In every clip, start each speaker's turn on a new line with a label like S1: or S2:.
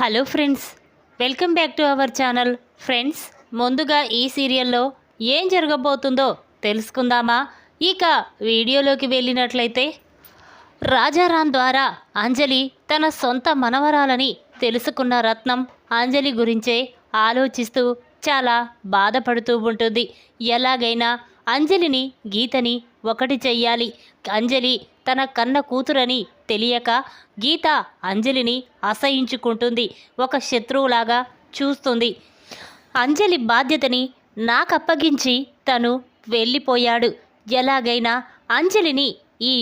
S1: Hello friends, welcome back to our channel. Friends, ముందుగా ఈ సీరియల్లో ఏం జరగబోతుందో తెలుసుకుందామా? ఇక వీడియోలోకి వెళ్ళినట్లయితే రాజారాం ద్వారా అంజలి తన సొంత మనవరాలని తెలుసుకున్న రత్నం అంజలి గురించే ఆలోచిస్తూ చాలా బాధపడుతూ ఉంటుంది. ఎలాగైనా అంజలిని గీతని ఒకటి చెయ్యాలి. అంజలి తన కన్న కూతురని తెలియక గీత అంజలిని అసహించుకుంటుంది. ఒక శత్రువులాగా చూస్తుంది. అంజలి బాధ్యతని నాకప్పగించి తను వెళ్ళిపోయాడు. ఎలాగైనా అంజలిని ఈ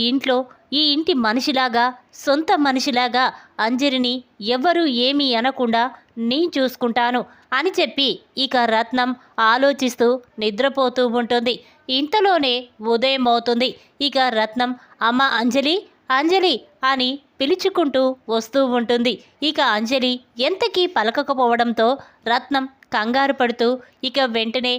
S1: ఇంటి మనిషిలాగా, సొంత మనిషిలాగా అంజలిని ఎవ్వరూ ఏమీ అనకుండా నేను చూసుకుంటాను అని చెప్పి ఇక రత్నం ఆలోచిస్తూ నిద్రపోతూ ఉంటుంది. ఇంతలోనే ఉదయం అవుతుంది. ఇక రత్నం అమ్మ అంజలి అంజలి అని పిలుచుకుంటూ వస్తూ ఉంటుంది. ఇక అంజలి ఎంతకీ పలకకపోవడంతో రత్నం కంగారు పడుతూ ఇక వెంటనే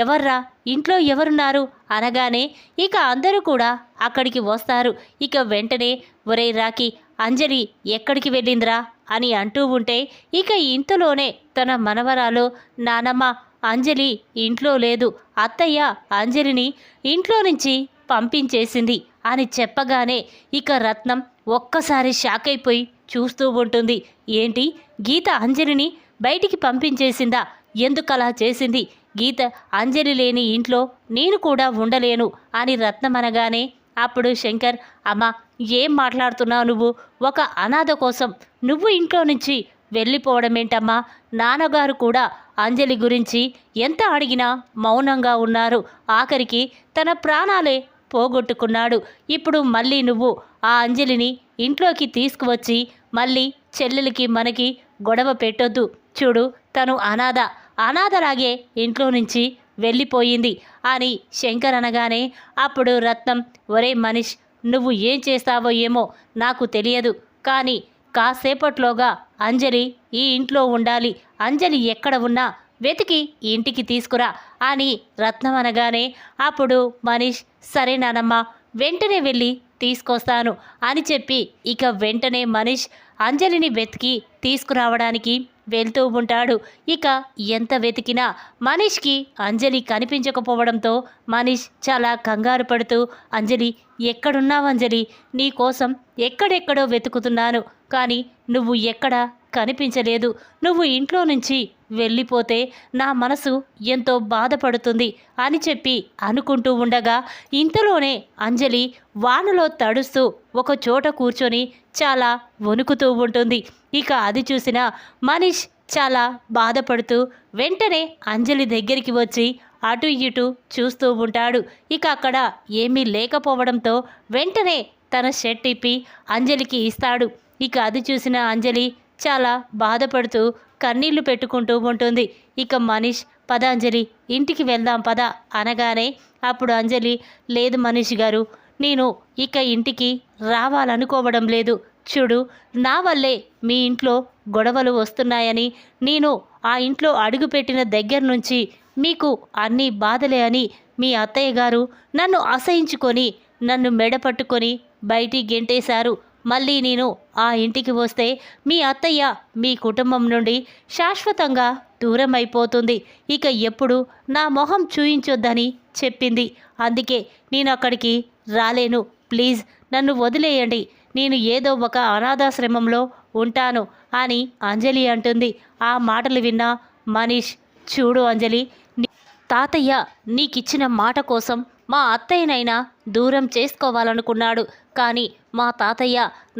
S1: ఎవర్రా, ఇంట్లో ఎవరున్నారు అనగానే ఇక అందరూ కూడా అక్కడికి వస్తారు. ఇక వెంటనే ఒరే రాఖీ, అంజలి ఎక్కడికి వెళ్ళిందిరా అని అంటూ ఉంటే ఇక ఇంతలోనే తన మనవరాలు నానమ్మ అంజలి ఇంట్లో లేదు, అత్తయ్య అంజలిని ఇంట్లో నుంచి పంపించేసింది అని చెప్పగానే ఇక రత్నం ఒక్కసారి షాక్ అయిపోయి చూస్తూ ఉంటుంది. ఏంటి, గీత అంజలిని బయటికి పంపించేసిందా? ఎందుకలా చేసింది? గీత అంజలి లేని ఇంట్లో నేను కూడా ఉండలేను అని రత్నం అనగానే అప్పుడు శంకర్, అమ్మ ఏం మాట్లాడుతున్నావు నువ్వు? ఒక అనాథ కోసం నువ్వు ఇంట్లో నుంచి వెళ్ళిపోవడమేంటమ్మా? నాన్నగారు కూడా అంజలి గురించి ఎంత అడిగినా మౌనంగా ఉన్నారు. ఆఖరికి తన ప్రాణాలే పోగొట్టుకున్నాడు. ఇప్పుడు మళ్ళీ నువ్వు ఆ అంజలిని ఇంట్లోకి తీసుకువచ్చి మళ్ళీ చెల్లెలికి మనకి గొడవ పెట్టొద్దు. చూడు, తను అనాథలాగే ఇంట్లో నుంచి వెళ్ళిపోయింది అని శంకర్ అనగానే అప్పుడు రత్నం, ఒరే మనీష్, నువ్వు ఏం చేస్తావో ఏమో నాకు తెలియదు, కానీ కాసేపట్లోగా అంజలి ఈ ఇంట్లో ఉండాలి. అంజలి ఎక్కడ ఉన్నా వెతికి ఇంటికి తీసుకురా అని రత్నం అనగానే అప్పుడు మనీష్, సరే నానమ్మ, వెంటనే వెళ్ళి తీసుకొస్తాను అని చెప్పి ఇక వెంటనే మనీష్ అంజలిని వెతికి తీసుకురావడానికి వెళ్తూ ఉంటాడు. ఇక ఎంత వెతికినా మనీష్కి అంజలి కనిపించకపోవడంతో మనీష్ చాలా కంగారు పడుతూ, అంజలి ఎక్కడున్నావు అంజలి? నీ కోసం ఎక్కడెక్కడో వెతుకుతున్నాను, కానీ నువ్వు ఎక్కడా కనిపించలేదు. నువ్వు ఇంట్లో నుంచి వెళ్ళిపోతే నా మనసు ఎంతో బాధపడుతుంది అని చెప్పి అనుకుంటూ ఉండగా ఇంతలోనే అంజలి వానలో తడుస్తూ ఒక చోట కూర్చొని చాలా వణుకుతూ ఉంటుంది. ఇక అది చూసిన మనీష్ చాలా బాధపడుతూ వెంటనే అంజలి దగ్గరికి వచ్చి అటు ఇటు చూస్తూ ఉంటాడు. ఇక అక్కడ ఏమీ లేకపోవడంతో వెంటనే తన షర్ట్ ఇప్పి అంజలికి ఇస్తాడు. ఇక అది చూసిన అంజలి చాలా బాధపడుతూ కన్నీళ్లు పెట్టుకుంటూ ఉంటుంది. ఇక మనీష్, పద అంజలి, ఇంటికి వెళ్దాం పద అనగానే అప్పుడు అంజలి, లేదు మనీష్ గారు, నేను ఇక ఇంటికి రావాలనుకోవడం లేదు. చూడు, నా వల్లే మీ ఇంట్లో గొడవలు వస్తున్నాయని, నేను ఆ ఇంట్లో అడుగుపెట్టిన దగ్గర నుంచి మీకు అన్నీ బాధలే అని మీ అత్తయ్య గారు నన్ను అసహించుకొని నన్ను మెడపట్టుకొని బయటికి గెంటేశారు. మళ్ళీ నేను ఆ ఇంటికి వస్తే మీ అత్తయ్య మీ కుటుంబం నుండి శాశ్వతంగా దూరం అయిపోతుంది. ఇక ఎప్పుడు నా మొహం చూయించొద్దని చెప్పింది. అందుకే నేను అక్కడికి రాలేను. ప్లీజ్ నన్ను వదిలేయండి. నేను ఏదో ఒక అనాథాశ్రమంలో ఉంటాను అని అంజలి అంటుంది. ఆ మాటలు విన్న మనీష్, చూడు అంజలి, తాతయ్య నీకిచ్చిన మాట కోసం మా అత్తయ్యనైనా దూరం చేసుకోవాలనుకున్నాడు, కానీ మా తాతయ్య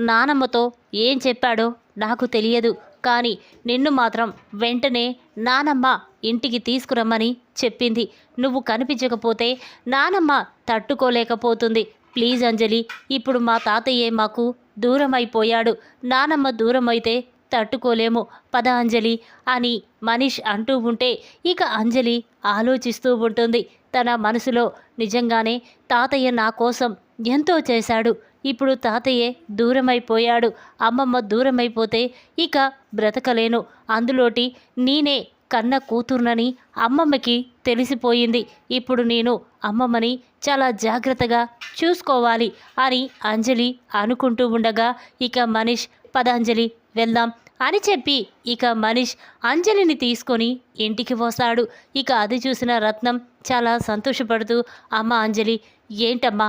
S1: నానమ్మతో ఏం చెప్పాడో నాకు తెలియదు, కానీ నిన్ను మాత్రం వెంటనే నానమ్మ ఇంటికి తీసుకురమ్మని చెప్పింది. నువ్వు కనిపించకపోతే నానమ్మ తట్టుకోలేకపోతుంది. ప్లీజ్ అంజలి, ఇప్పుడు మా తాతయ్యే మాకు దూరం అయిపోయాడు. నానమ్మ దూరం అయితే తట్టుకోలేము, పద అంజలి అని మనీష్ అంటూ ఉంటే ఇక అంజలి ఆలోచిస్తూ ఉంటుంది. తన మనసులో నిజంగానే తాతయ్య నా కోసం ఎంతో చేశాడు. ఇప్పుడు తాతయ్యే దూరమైపోయాడు. అమ్మమ్మ దూరమైపోతే ఇక బ్రతకలేను. అందులోటి నేనే కన్న కూతుర్నని అమ్మమ్మకి తెలిసిపోయింది. ఇప్పుడు నేను అమ్మమ్మని చాలా జాగ్రత్తగా చూసుకోవాలి అని అంజలి అనుకుంటూ ఉండగా ఇక మనీష్, పద అంజలి వెళ్దాం అని చెప్పి ఇక మనీష్ అంజలిని తీసుకొని ఇంటికి వస్తాడు. ఇక అది చూసిన రత్నం చాలా సంతోషపడుతూ, అమ్మ అంజలి, ఏంటమ్మా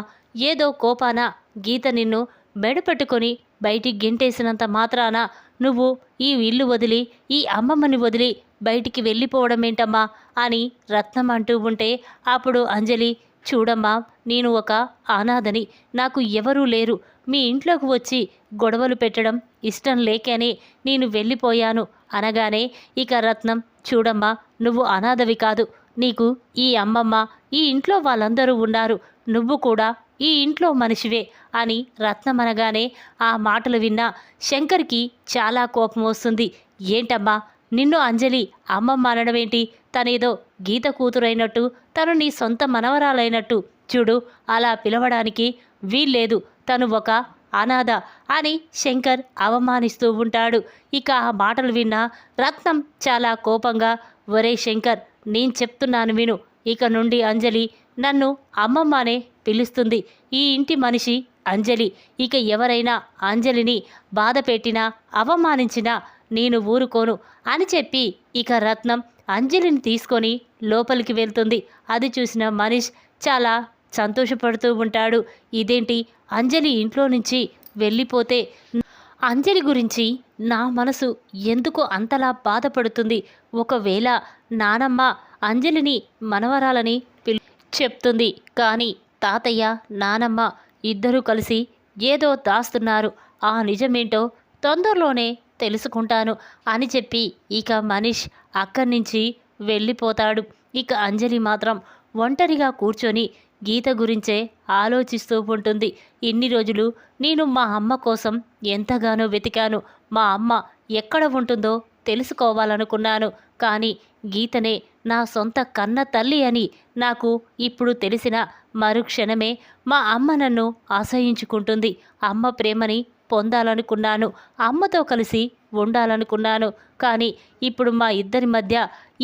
S1: ఏదో కోపాన గీత నిన్ను మెడపెట్టుకొని బయటికి గెంటేసినంత మాత్రాన నువ్వు ఈ ఇల్లు వదిలి ఈ అమ్మమ్మని వదిలి బయటికి వెళ్ళిపోవడం ఏంటమ్మా అని రత్నం అంటూ ఉంటే, అప్పుడు అంజలి, చూడమ్మా, నేను ఒక అనాథని, నాకు ఎవరూ లేరు, మీ ఇంట్లోకి వచ్చి గొడవలు పెట్టడం ఇష్టం లేకనే నేను వెళ్ళిపోయాను అనగానే ఇక రత్నం, చూడమ్మా, నువ్వు అనాథవి కాదు, నీకు ఈ అమ్మమ్మ ఈ ఇంట్లో వాళ్ళందరూ ఉన్నారు, నువ్వు కూడా ఈ ఇంట్లో మనిషివే అని రత్నం అనగానే ఆ మాటలు విన్న శంకర్కి చాలా కోపం వస్తుంది. ఏంటమ్మా, నిన్ను అంజలి అమ్మమ్మ అనడమేంటి? తనేదో గీత కూతురైనట్టు, తను నీ సొంత మనవరాలైనట్టు చూడు, అలా పిలవడానికి వీల్లేదు, తను ఒక అనాథ అని శంకర్ అవమానిస్తూ ఉంటాడు. ఇక ఆ మాటలు విన్న రత్నం చాలా కోపంగా, ఒరే శంకర్, నేను చెప్తున్నాను విను, ఇక నుండి అంజలి నన్ను అమ్మమ్మనే పిలుస్తుంది, ఈ ఇంటి మనిషి అంజలి, ఇక ఎవరైనా అంజలిని బాధ పెట్టినా అవమానించినా నేను ఊరుకోను అని చెప్పి ఇక రత్నం అంజలిని తీసుకొని లోపలికి వెళ్తుంది. అది చూసిన మనీష్ చాలా సంతోషపడుతూ ఉంటాడు. ఇదేంటి, అంజలి ఇంట్లో నుంచి వెళ్ళిపోతే అంజలి గురించి నా మనసు ఎందుకు అంతలా బాధపడుతుంది? ఒకవేళ నానమ్మ అంజలిని మనవరాలని చెప్తుంది, కానీ తాతయ్య నానమ్మ ఇద్దరూ కలిసి ఏదో దాస్తున్నారు, ఆ నిజమేంటో తొందరలోనే తెలుసుకుంటాను అని చెప్పి ఇక మనీష్ అక్కడి నుంచి వెళ్ళిపోతాడు. ఇక అంజలి మాత్రం ఒంటరిగా కూర్చొని గీత గురించే ఆలోచిస్తూ ఉంటుంది. ఇన్ని రోజులు నేను మా అమ్మ కోసం ఎంతగానో వెతికాను, మా అమ్మ ఎక్కడ ఉంటుందో తెలుసుకోవాలనుకున్నాను, కానీ గీతనే నా సొంత కన్న తల్లి అని నాకు ఇప్పుడు తెలిసిన మరుక్షణమే మా అమ్మ నన్ను అసహించుకుంటుంది. అమ్మ ప్రేమని పొందాలనుకున్నాను, అమ్మతో కలిసి ఉండాలనుకున్నాను, కానీ ఇప్పుడు మా ఇద్దరి మధ్య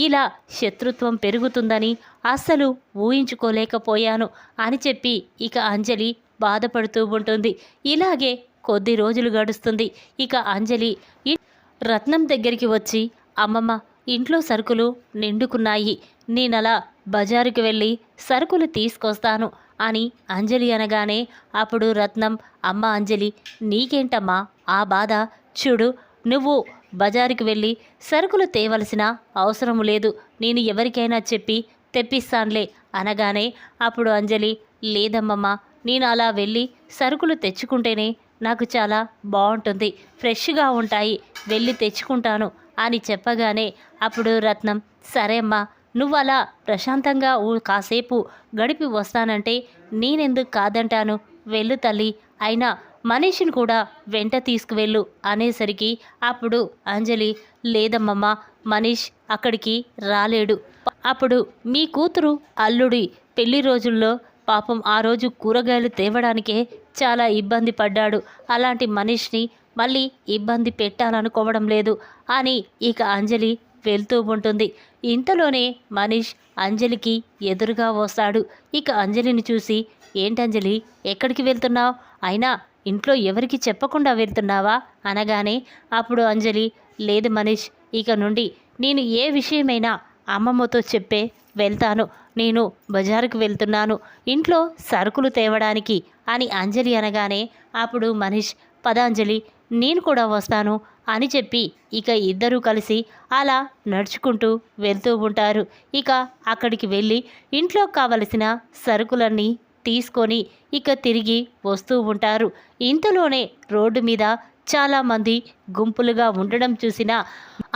S1: ఇలా శత్రుత్వం పెరుగుతుందని అస్సలు ఊహించుకోలేకపోయాను అని చెప్పి ఇక అంజలి బాధపడుతూ ఉంటుంది. ఇలాగే కొద్ది రోజులు గడుస్తుంది. ఇక అంజలి రత్నం దగ్గరికి వచ్చి, అమ్మమ్మ, ఇంట్లో సరుకులు నిండుకున్నాయి, నేనలా బజారుకి వెళ్ళి సరుకులు తీసుకొస్తాను అని అంజలి అనగానే అప్పుడు రత్నం, అమ్మ అంజలి, నీకేంటమ్మా ఆ బాధ? చూడు, నువ్వు బజారుకి వెళ్ళి సరుకులు తేవలసిన అవసరం లేదు, నేను ఎవరికైనా చెప్పి తెప్పిస్తానులే అనగానే అప్పుడు అంజలి, లేదమ్మమ్మ, నేను అలా వెళ్ళి సరుకులు తెచ్చుకుంటేనే నాకు చాలా బాగుంటుంది, ఫ్రెష్గా ఉంటాయి, వెళ్ళి తెచ్చుకుంటాను అని చెప్పగానే అప్పుడు రత్నం, సరే అమ్మా, నువ్వు అలా ప్రశాంతంగా కాసేపు గడిపి వస్తానంటే నేనెందుకు కాదంటాను, వెళ్ళు తల్లి, అయినా మనీష్ని కూడా వెంట తీసుకువెళ్ళు అనేసరికి అప్పుడు అంజలి, లేదమ్మమ్మ, మనీష్ అక్కడికి రాలేడు, అప్పుడు మీ కూతురు అల్లుడి పెళ్లి రోజుల్లో పాపం ఆ రోజు కూరగాయలు తేవడానికే చాలా ఇబ్బంది పడ్డాడు, అలాంటి మనీష్ని మళ్ళీ ఇబ్బంది పెట్టాలనుకోవడం లేదు అని ఇక అంజలి వెళ్తూ ఉంటుంది. ఇంతలోనే మనీష్ అంజలికి ఎదురుగా వస్తాడు. ఇక అంజలిని చూసి, ఏంటంజలి, ఎక్కడికి వెళ్తున్నావు? అయినా ఇంట్లో ఎవరికి చెప్పకుండా వెళ్తున్నావా అనగానే అప్పుడు అంజలి, లేదు మనీష్, ఇక నుండి నేను ఏ విషయమైనా అమ్మమ్మతో చెప్పే వెళ్తాను, నేను బజారుకు వెళ్తున్నాను ఇంట్లో సరుకులు తేవడానికి అని అంజలి అనగానే అప్పుడు మనీష్, పద అంజలి, నేను కూడా వస్తాను అని చెప్పి ఇక ఇద్దరూ కలిసి అలా నడుచుకుంటూ వెళ్తూ ఉంటారు. ఇక అక్కడికి వెళ్ళి ఇంట్లో కావలసిన సరుకులన్నీ తీసుకొని ఇక తిరిగి వస్తూ ఉంటారు. ఇంతలోనే రోడ్డు మీద చాలామంది గుంపులుగా ఉండడం చూసిన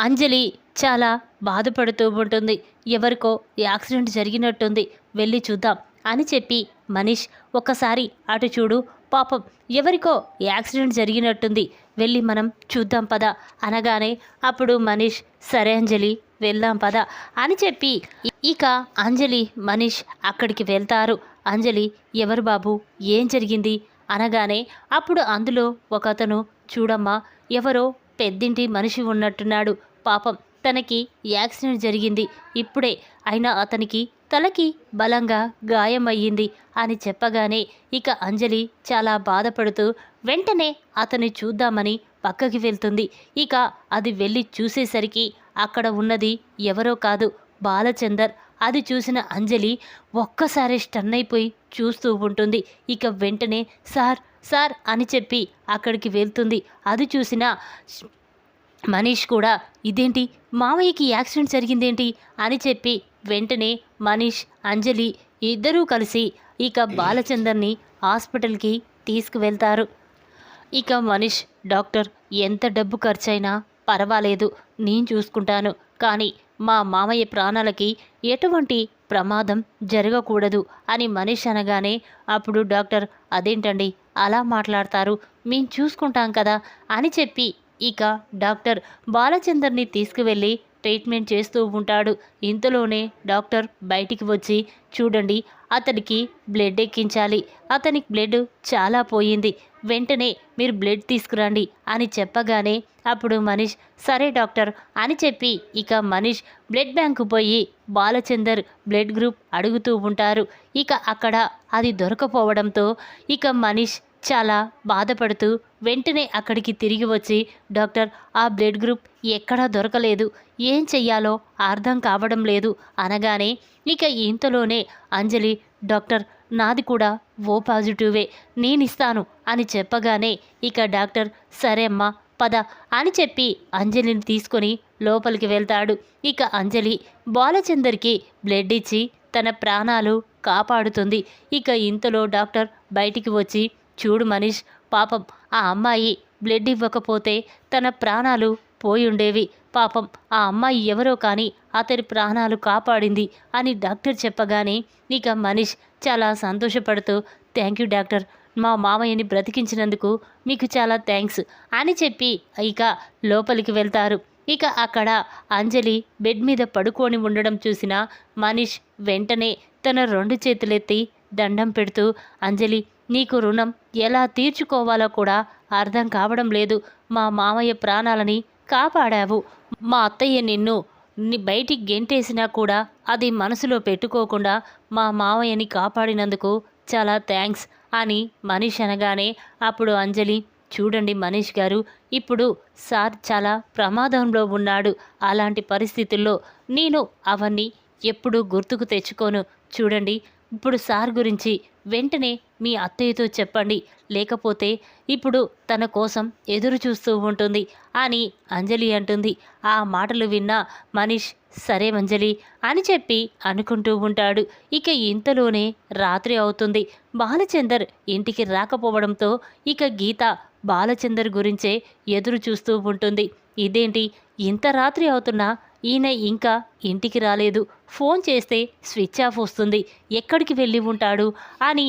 S1: అంజలి చాలా బాధపడుతూ ఉంటుంది. ఎవరికో యాక్సిడెంట్ జరిగినట్టుంది, వెళ్ళి చూద్దాం అని చెప్పి మనీష్, ఒక్కసారి అటు చూడు, పాపం ఎవరికో యాక్సిడెంట్ జరిగినట్టుంది, వెళ్ళి మనం చూద్దాం పద అనగానే అప్పుడు మనీష్, సరే అంజలి, వెళ్దాం పద అని చెప్పి ఇక అంజలి మనీష్ అక్కడికి వెళ్తారు. అంజలి, ఎవరు బాబు, ఏం జరిగింది అనగానే అప్పుడు అందులో ఒక అతను, చూడమ్మా, ఎవరో పెద్దింటి మనిషి ఉన్నట్టున్నాడు, పాపం తనకి యాక్సిడెంట్ జరిగింది ఇప్పుడే, అయినా అతనికి తలకి బలంగా గాయమయ్యింది అని చెప్పగానే ఇక అంజలి చాలా బాధపడుతూ వెంటనే అతన్ని చూద్దామని పక్కకి వెళ్తుంది. ఇక అది వెళ్ళి చూసేసరికి అక్కడ ఉన్నది ఎవరో కాదు, బాలచందర్. అది చూసిన అంజలి ఒక్కసారి స్టన్ అయిపోయి చూస్తూ ఉంటుంది. ఇక వెంటనే సార్ సార్ అని చెప్పి అక్కడికి వెళ్తుంది. అది చూసిన మనీష్ కూడా ఇదేంటి, మామయ్యకి యాక్సిడెంట్ జరిగిందేంటి అని చెప్పి వెంటనే మనీష్, అంజలి ఇద్దరూ కలిసి ఇక బాలచందర్ని హాస్పిటల్కి తీసుకువెళ్తారు. ఇక మనీష్, డాక్టర్ ఎంత డబ్బు ఖర్చైనా పర్వాలేదు, నేను చూసుకుంటాను, కానీ మా మామయ్య ప్రాణాలకి ఎటువంటి ప్రమాదం జరగకూడదు అని మనీష్ అనగానే అప్పుడు డాక్టర్ అదేంటండి అలా మాట్లాడతారు, మేం చూసుకుంటాం కదా అని చెప్పి ఇక డాక్టర్ బాలచందర్ని తీసుకువెళ్ళి ట్రీట్మెంట్ చేస్తూ ఉంటాడు. ఇంతలోనే డాక్టర్ బయటికి వచ్చి చూడండి, అతనికి బ్లడ్ ఎక్కించాలి, అతనికి బ్లడ్ చాలా పోయింది, వెంటనే మీరు బ్లడ్ తీసుకురండి అని చెప్పగానే అప్పుడు మనీష్ సరే డాక్టర్ అని చెప్పి ఇక మనీష్ బ్లడ్ బ్యాంకు పోయి బాలచందర్ బ్లడ్ గ్రూప్ అడుగుతూ ఉంటారు. ఇక అక్కడ అది దొరకపోవడంతో ఇక మనీష్ చాలా బాధపడుతూ వెంటనే అక్కడికి తిరిగి వచ్చి డాక్టర్ ఆ బ్లడ్ గ్రూప్ ఎక్కడా దొరకలేదు, ఏం చెయ్యాలో అర్థం కావడం లేదు అనగానే ఇక ఇంతలోనే అంజలి డాక్టర్ నాది కూడా ఓ పాజిటివే, నేనిస్తాను అని చెప్పగానే ఇక డాక్టర్ సరే అమ్మా పద అని చెప్పి అంజలిని తీసుకొని లోపలికి వెళ్తాడు. ఇక అంజలి బాలచందర్కి బ్లడ్ ఇచ్చి తన ప్రాణాలు కాపాడుతుంది. ఇక ఇంతలో డాక్టర్ బయటికి వచ్చి చూడు మనీష్, పాపం ఆ అమ్మాయి బ్లడ్ ఇవ్వకపోతే తన ప్రాణాలు పోయుండేవి, పాపం ఆ అమ్మాయి ఎవరో కానీ అతని ప్రాణాలు కాపాడింది అని డాక్టర్ చెప్పగానే ఇక మనీష్ చాలా సంతోషపడుతూ థ్యాంక్ యూ డాక్టర్, మా మామయ్యని బ్రతికించినందుకు మీకు చాలా థ్యాంక్స్ అని చెప్పి ఇక లోపలికి వెళ్తారు. ఇక అక్కడ అంజలి బెడ్ మీద పడుకొని ఉండడం చూసిన మనీష్ వెంటనే తన 2 చేతులెత్తి దండం పెడుతూ అంజలి నీకు రుణం ఎలా తీర్చుకోవాలో కూడా అర్థం కావడం లేదు, మా మామయ్య ప్రాణాలని కాపాడావు, మా అత్తయ్య నిన్ను బయటికి గెంటేసినా కూడా అది మనసులో పెట్టుకోకుండా మా మామయ్యని కాపాడినందుకు చాలా థ్యాంక్స్ అని మనీష్ అనగానే అప్పుడు అంజలి చూడండి మనీష్ గారు, ఇప్పుడు సార్ చాలా ప్రమాదంలో ఉన్నాడు, అలాంటి పరిస్థితుల్లో నేను అవన్నీ ఎప్పుడూ గుర్తుకు తెచ్చుకోను, చూడండి ఇప్పుడు సార్ గురించి వెంటనే మీ అత్తయ్యతో చెప్పండి, లేకపోతే ఇప్పుడు తన కోసం ఎదురు చూస్తూ ఉంటుంది అని అంజలి అంటుంది. ఆ మాటలు విన్న మనీష్ సరే అంజలి అని చెప్పి అనుకుంటూ ఉంటాడు. ఇక ఇంతలోనే రాత్రి అవుతుంది. బాలచందర్ ఇంటికి రాకపోవడంతో ఇక గీత బాలచందర్ గురించే ఎదురు చూస్తూ ఉంటుంది. ఇదేంటి ఇంత రాత్రి అవుతున్నా ఈయన ఇంకా ఇంటికి రాలేదు, ఫోన్ చేస్తే స్విచ్ ఆఫ్ వస్తుంది, ఎక్కడికి వెళ్ళి ఉంటాడు అని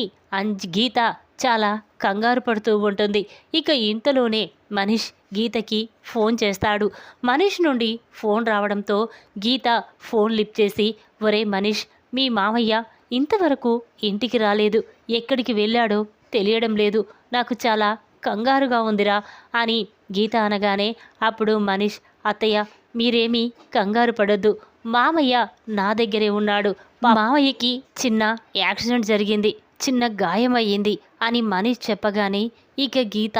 S1: గీత చాలా కంగారు పడుతూ ఉంటుంది. ఇక ఇంతలోనే మనీష్ గీతకి ఫోన్ చేస్తాడు. మనీష్ నుండి ఫోన్ రావడంతో గీత ఫోన్ లిఫ్ట్ చేసి ఒరే మనీష్, మీ మామయ్య ఇంతవరకు ఇంటికి రాలేదు, ఎక్కడికి వెళ్ళాడో తెలియడం లేదు, నాకు చాలా కంగారుగా ఉందిరా అని గీత అనగానే అప్పుడు మనీష్ అత్తయ్య మీరేమీ కంగారు పడొద్దు, మామయ్య నా దగ్గరే ఉన్నాడు, మామయ్యకి చిన్న యాక్సిడెంట్ జరిగింది, చిన్న గాయమయ్యింది అని మనీష్ చెప్పగానే ఇక గీత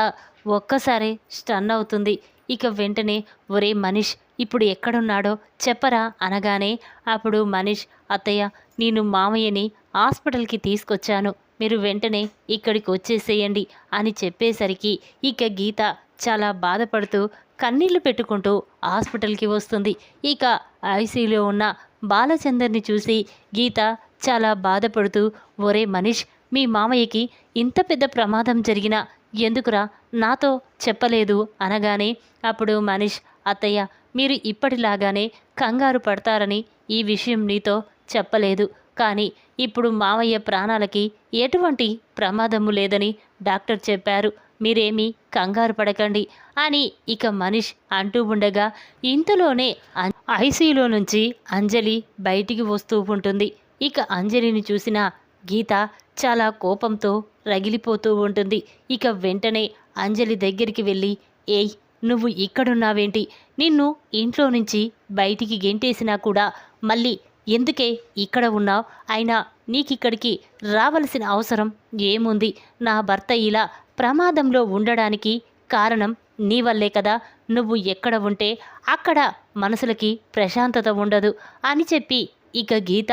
S1: ఒక్కసారే స్టన్ అవుతుంది. ఇక వెంటనే ఒరే మనీష్ ఇప్పుడు ఎక్కడున్నాడో చెప్పరా అనగానే అప్పుడు మనీష్ అత్తయ్య నేను మామయ్యని హాస్పిటల్కి తీసుకొచ్చాను, మీరు వెంటనే ఇక్కడికి వచ్చేసేయండి అని చెప్పేసరికి ఇక గీత చాలా బాధపడుతూ కన్నీళ్లు పెట్టుకుంటూ హాస్పిటల్కి వస్తుంది. ఇక ఐసీయూలో ఉన్న బాలచందర్ని చూసి గీత చాలా బాధపడుతూ ఒరే మనీష్ మీ మామయ్యకి ఇంత పెద్ద ప్రమాదం జరిగినా ఎందుకురా నాతో చెప్పలేదు అనగానే అప్పుడు మనీష్ అత్తయ్య మీరు ఇప్పటిలాగానే కంగారు పడతారని ఈ విషయం నీతో చెప్పలేదు, కానీ ఇప్పుడు మామయ్య ప్రాణాలకి ఎటువంటి ప్రమాదము లేదని డాక్టర్ చెప్పారు, మీరేమీ కంగారు పడకండి అని ఇక మనీష్ అంటూ ఉండగా ఇంతలోనే ఐసీయూలో నుంచి అంజలి బయటికి వస్తూ ఉంటుంది. ఇక అంజలిని చూసిన గీత చాలా కోపంతో రగిలిపోతూ ఉంటుంది. ఇక వెంటనే అంజలి దగ్గరికి వెళ్ళి ఏయ్ నువ్వు ఇక్కడున్నావేంటి, నిన్ను ఇంట్లో నుంచి బయటికి గెంటేసినా కూడా మళ్ళీ ఎందుకే ఇక్కడ ఉన్నావు, అయినా నీకిక్కడికి రావలసిన అవసరం ఏముంది, నా భర్త ఇలా ప్రమాదంలో ఉండడానికి కారణం నీ వల్లే కదా నువ్వు ఎక్కడ ఉంటే అక్కడ మనసులకి ప్రశాంతత ఉండదు అని చెప్పి ఇక గీత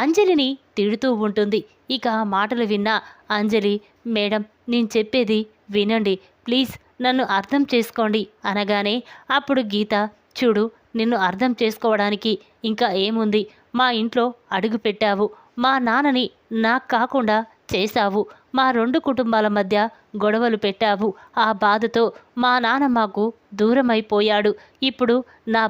S1: అంజలిని తిడుతూ ఉంటుంది. ఇక ఆ మాటలు విన్న అంజలి, మేడం నేను చెప్పేది వినండి ప్లీజ్, నన్ను అర్థం చేసుకోండి అనగానే అప్పుడు గీత, చూడు నిన్ను అర్థం చేసుకోవడానికి ఇంకా ఏముంది, మా ఇంట్లో అడుగు పెట్టావు, మా నాన్నని నాకు కాకుండా చేశావు, మా 2 కుటుంబాల మధ్య గొడవలు పెట్టావు, ఆ బాధతో మా నాన్న మాకు దూరమైపోయాడు, ఇప్పుడు నా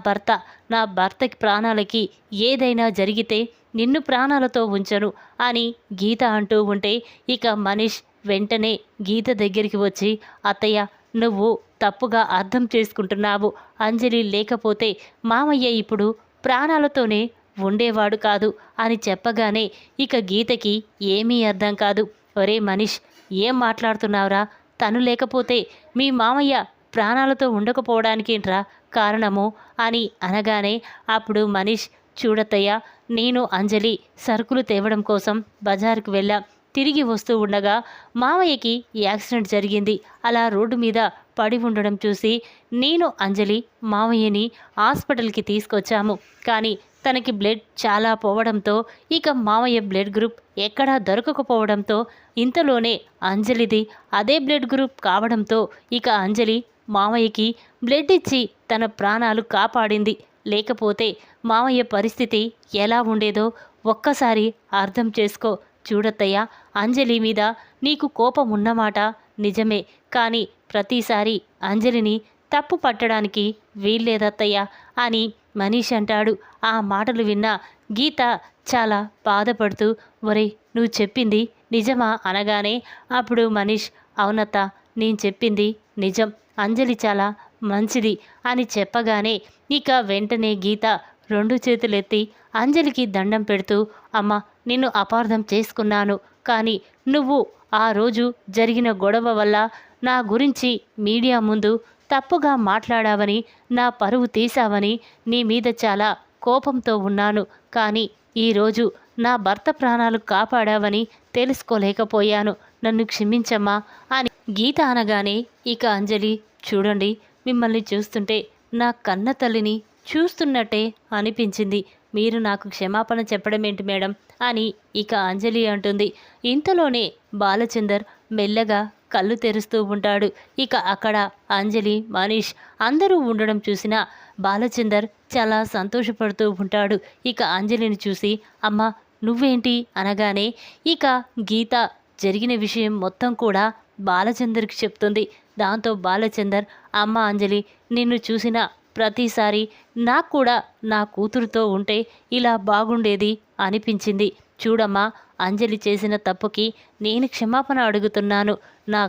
S1: భర్తకి ప్రాణాలకి ఏదైనా జరిగితే నిన్ను ప్రాణాలతో ఉంచను అని గీత అంటూ ఉంటే ఇక మనీష్ వెంటనే గీత దగ్గరికి వచ్చి, అత్తయ్య నువ్వు తప్పుగా అర్థం చేసుకుంటున్నావు, అంజలి లేకపోతే మామయ్య ఇప్పుడు ప్రాణాలతోనే ఉండేవాడు కాదు అని చెప్పగానే ఇక గీతకి ఏమీ అర్థం కాదు. ఒరే మనీష్ ఏం మాట్లాడుతున్నావురా, తను లేకపోతే మీ మామయ్య ప్రాణాలతో ఉండకపోవడానికేంట్రా కారణము అని అనగానే అప్పుడు మనీష్, చూడత్తయ్య నేను అంజలి సరుకులు తేవడం కోసం బజారుకు వెళ్ళాం, తిరిగి వస్తూ ఉండగా మామయ్యకి యాక్సిడెంట్ జరిగింది, అలా రోడ్డు మీద పడి ఉండడం చూసి నేను అంజలి మామయ్యని హాస్పిటల్కి తీసుకొచ్చాము, కానీ తనకి బ్లడ్ చాలా పోవడంతో ఇక మామయ్య బ్లడ్ గ్రూప్ ఎక్కడా దొరకకపోవడంతో ఇంతలోనే అంజలిది అదే బ్లడ్ గ్రూప్ కావడంతో ఇక అంజలి మామయ్యకి బ్లడ్ ఇచ్చి తన ప్రాణాలు కాపాడింది, లేకపోతే మామయ్య పరిస్థితి ఎలా ఉండేదో ఒక్కసారి అర్థం చేసుకో. చూడత్తయ్య అంజలి మీద నీకు కోపం ఉన్నమాట నిజమే, కానీ ప్రతిసారి అంజలిని తప్పు పట్టడానికి వీల్లేదత్తయ్య అని మనీష్ అంటాడు. ఆ మాటలు విన్న గీత చాలా బాధపడుతూ, ఒరే నువ్వు చెప్పింది నిజమా అనగానే అప్పుడు మనీష్, అవునత్త నేను చెప్పింది నిజం, అంజలి చాలా మంచిది అని చెప్పగానే ఇక వెంటనే గీత 2 చేతులెత్తి అంజలికి దండం పెడుతూ, అమ్మ నిన్ను అపార్థం చేసుకున్నాను, కానీ నువ్వు ఆ రోజు జరిగిన గొడవ వల్ల నా గురించి మీడియా ముందు తప్పుగా మాట్లాడావని, నా పరువు తీశావని నీ మీద చాలా కోపంతో ఉన్నాను, కానీ ఈరోజు నా భర్త ప్రాణాలు కాపాడావని తెలుసుకోలేకపోయాను, నన్ను క్షమించమ్మా అని గీత అనగానే ఇక అంజలి, చూడండి మిమ్మల్ని చూస్తుంటే నా కన్న తల్లిని చూస్తున్నట్టే అనిపించింది, మీరు నాకు క్షమాపణ చెప్పడం ఏంటి మేడం అని ఇక అంజలి అంటుంది. ఇంతలోనే బాలచందర్ మెల్లగా కళ్ళు తెరుస్తూ ఉంటాడు. ఇక అక్కడ అంజలి, మనీష్ అందరూ ఉండడం చూసిన బాలచందర్ చాలా సంతోషపడుతూ ఉంటాడు. ఇక అంజలిని చూసి, అమ్మ నువ్వేంటి అనగానే ఇక గీత జరిగిన విషయం మొత్తం కూడా బాలచందర్కి చెప్తుంది. దాంతో బాలచందర్, అమ్మ అంజలి నిన్ను చూసిన ప్రతిసారి నాకు కూడా నా కూతురుతో ఉంటే ఇలా బాగుండేది అనిపించింది, చూడమ్మా అంజలి చేసిన తప్పుకి నేను క్షమాపణ అడుగుతున్నాను, నా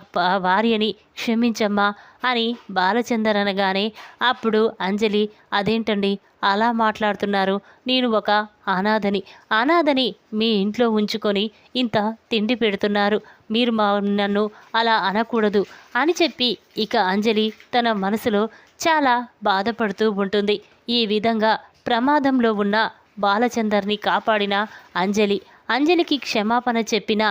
S1: భార్యని క్షమించమ్మా అని బాలచందర్ అనగానే అప్పుడు అంజలి, అదేంటండి అలా మాట్లాడుతున్నారు, నేను ఒక అనాథని మీ ఇంట్లో ఉంచుకొని ఇంత తిండి పెడుతున్నారు, మీరు నన్ను అలా అనకూడదు అని చెప్పి ఇక అంజలి తన మనసులో చాలా బాధపడుతూ ఉంటుంది. ఈ విధంగా ప్రమాదంలో ఉన్న బాలచందర్ని కాపాడిన అంజలికి క్షమాపణ చెప్పిన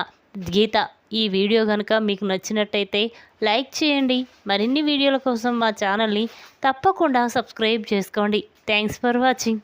S1: గీత. ఈ వీడియో కనుక మీకు నచ్చినట్టయితే లైక్ చేయండి. మరిన్ని వీడియోల కోసం మా ఛానల్ని తప్పకుండా సబ్స్క్రైబ్ చేసుకోండి. Thanks for watching.